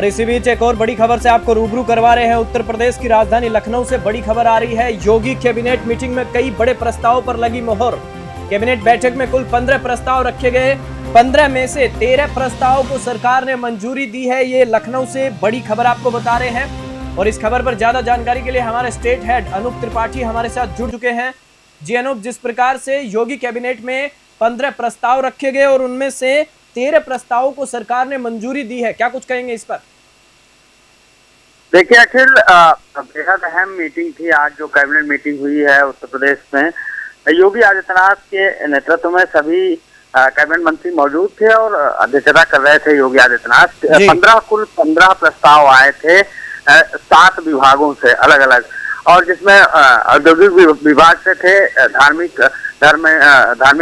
और इसी बीच एक और बड़ी खबर से आपको रूबरू करवा रहे हैं। उत्तर प्रदेश की राजधानी लखनऊ से बड़ी खबर आ रही है। योगी कैबिनेट मीटिंग में कई बड़े प्रस्तावों पर लगी मोहर। कैबिनेट बैठक में कुल 15 प्रस्ताव रखे गए। 15 में से 13 प्रस्तावों को सरकार ने मंजूरी दी है। ये लखनऊ से बड़ी खबर आपको बता रहे हैं। और इस खबर पर ज्यादा जानकारी के लिए हमारे स्टेट हेड अनूप त्रिपाठी हमारे साथ जुड़ चुके हैं। जी अनूप, जिस प्रकार से योगी कैबिनेट में 15 प्रस्ताव रखे गए और उनमें से 13 प्रस्तावों को सरकार ने मंजूरी दी है, क्या कुछ कहेंगे इस पर? देखिए अखिल, बेहद अहम मीटिंग थी आज जो कैबिनेट मीटिंग हुई है उत्तर प्रदेश में। योगी आदित्यनाथ के नेतृत्व में सभी कैबिनेट मंत्री मौजूद थे और अध्यक्षता कर रहे थे योगी आदित्यनाथ। 15 प्रस्ताव आए थे 7 विभागों से अलग अलग, और जिसमें औद्योगिक विभाग से थे, धार्मिक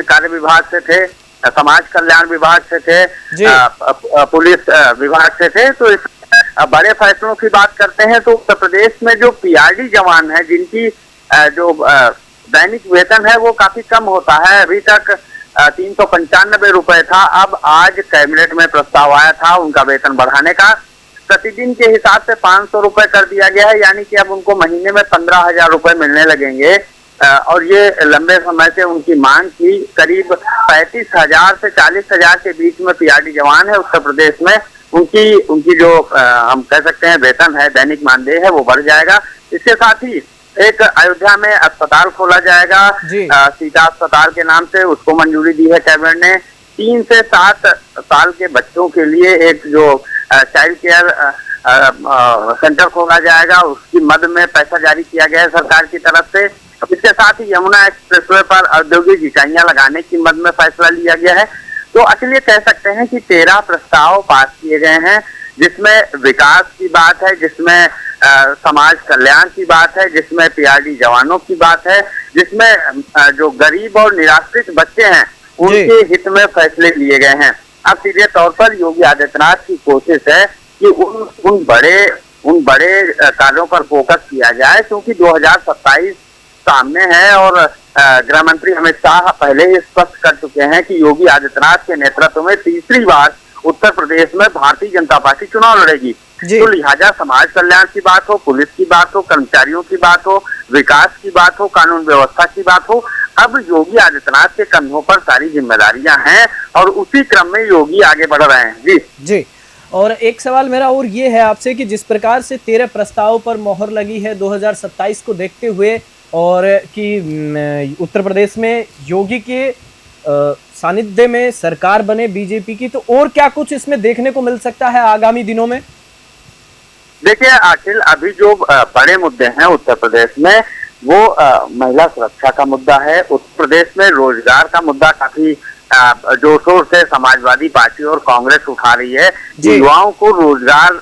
कार्य विभाग से थे, समाज कल्याण विभाग से थे, पुलिस विभाग से थे। तो इस बड़े फैसलों की बात करते हैं तो उत्तर प्रदेश में जो पीआरडी जवान है जिनकी जो दैनिक वेतन है वो काफी कम होता है। अभी तक 395 रुपए था। अब आज कैबिनेट में प्रस्ताव आया था उनका वेतन बढ़ाने का। प्रतिदिन के हिसाब से 500 रुपए कर दिया गया है, यानी कि अब उनको महीने में 15,000 रुपए मिलने लगेंगे। और ये लंबे समय से उनकी मांग थी। करीब 35,000 से 40,000 के बीच में पीआरडी जवान है उत्तर प्रदेश में। उनकी जो हम कह सकते हैं वेतन है, दैनिक मानदेय है, वो बढ़ जाएगा। इसके साथ ही एक अयोध्या में अस्पताल खोला जाएगा सीता अस्पताल के नाम से, उसको मंजूरी दी है कैबिनेट ने। 3 से 7 साल के बच्चों के लिए एक जो चाइल्ड केयर सेंटर खोला जाएगा, उसकी मद में पैसा जारी किया गया है सरकार की तरफ से। इसके साथ ही यमुना एक्सप्रेसवे पर औद्योगिक इकाइयां लगाने की मद में फैसला लिया गया है। तो असल ये कह सकते हैं कि 13 प्रस्ताव पास किए गए हैं, जिसमें विकास की बात है, जिसमें समाज कल्याण की बात है, जिसमें पीआरडी जवानों की बात है, जिसमें जो गरीब और निराश्रित बच्चे हैं उनके हित में फैसले लिए गए हैं। अब सीधे तौर पर योगी आदित्यनाथ की कोशिश है कि उन बड़े कार्यों पर फोकस किया जाए, क्योंकि 2027 सामने है और गृह मंत्री अमित शाह पहले ही स्पष्ट कर चुके हैं कि योगी आदित्यनाथ के नेतृत्व में तीसरी बार उत्तर प्रदेश में भारतीय जनता पार्टी चुनाव लड़ेगी। तो लिहाजा समाज कल्याण की बात हो, पुलिस की बात हो, कर्मचारियों की बात हो, विकास की बात हो, कानून व्यवस्था की बात हो, अब योगी आदित्यनाथ के कंधों पर सारी जिम्मेदारियां हैं और उसी क्रम में योगी आगे बढ़ रहे हैं। जी। और एक सवाल मेरा और ये है आपसे कि जिस प्रकार से 13 प्रस्तावों पर मोहर लगी है 2027 को देखते हुए, और कि उत्तर प्रदेश में योगी के सानिध्य में सरकार बने बीजेपी की, तो और क्या कुछ इसमें देखने को मिल सकता है आगामी दिनों में? देखिए अखिल, अभी जो बड़े मुद्दे हैं उत्तर प्रदेश में वो महिला सुरक्षा का मुद्दा है। उत्तर प्रदेश में रोजगार का मुद्दा काफी जोर शोर से समाजवादी पार्टी और कांग्रेस उठा रही है। युवाओं को रोजगार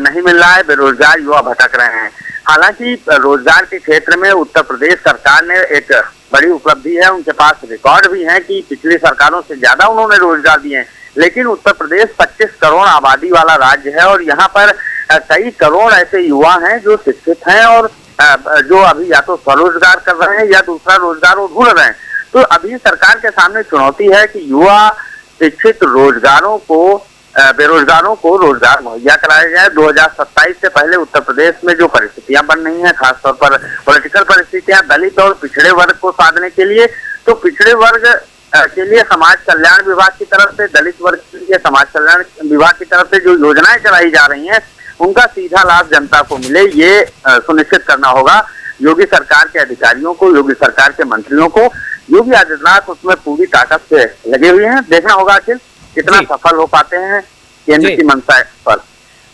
नहीं मिल रहा है, बेरोजगार युवा भटक रहे हैं। हालांकि रोजगार के क्षेत्र में उत्तर प्रदेश सरकार ने एक बड़ी उपलब्धि है, उनके पास रिकॉर्ड भी है कि पिछली सरकारों से ज्यादा उन्होंने रोजगार दिए हैं। लेकिन उत्तर प्रदेश 25 करोड़ आबादी वाला राज्य है और यहाँ पर कई करोड़ ऐसे युवा हैं जो शिक्षित हैं और जो अभी या तो स्वरोजगार कर रहे हैं या दूसरा रोजगार वो ढूंढ रहे हैं। तो अभी सरकार के सामने चुनौती है कि युवा शिक्षित बेरोजगारों को रोजगार मुहैया कराया जाए। 2027 से पहले उत्तर प्रदेश में जो परिस्थितियां बन रही हैं, खासतौर पर पॉलिटिकल परिस्थितियां दलित और पिछड़े वर्ग को साधने के लिए, तो पिछड़े वर्ग के लिए समाज कल्याण विभाग की तरफ से, दलित वर्ग के लिए समाज कल्याण विभाग की तरफ से जो योजनाएं चलाई जा रही हैं उनका सीधा लाभ जनता को मिले, ये सुनिश्चित करना होगा योगी सरकार के अधिकारियों को, योगी सरकार के मंत्रियों को। योगी आदित्यनाथ उसमें पूरी ताकत से लगे हुए हैं। देखना होगा आखिर कितना सफल हो पाते हैं केंद्र की मंशा पर।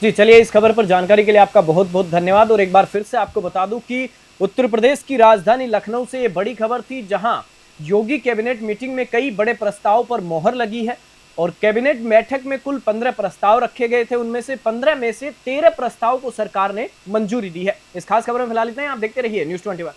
जी चलिए, इस खबर पर जानकारी के लिए आपका बहुत बहुत धन्यवाद। और एक बार फिर से आपको बता दूं कि उत्तर प्रदेश की राजधानी लखनऊ से ये बड़ी खबर थी, जहां योगी कैबिनेट मीटिंग में कई बड़े प्रस्तावों पर मोहर लगी है। और कैबिनेट बैठक में कुल 15 प्रस्ताव रखे गए थे, उनमें से 15 में से 13 प्रस्तावों को सरकार ने मंजूरी दी है। इस खास खबर में फिलहाल इतना ही। आप देखते रहिए News 21।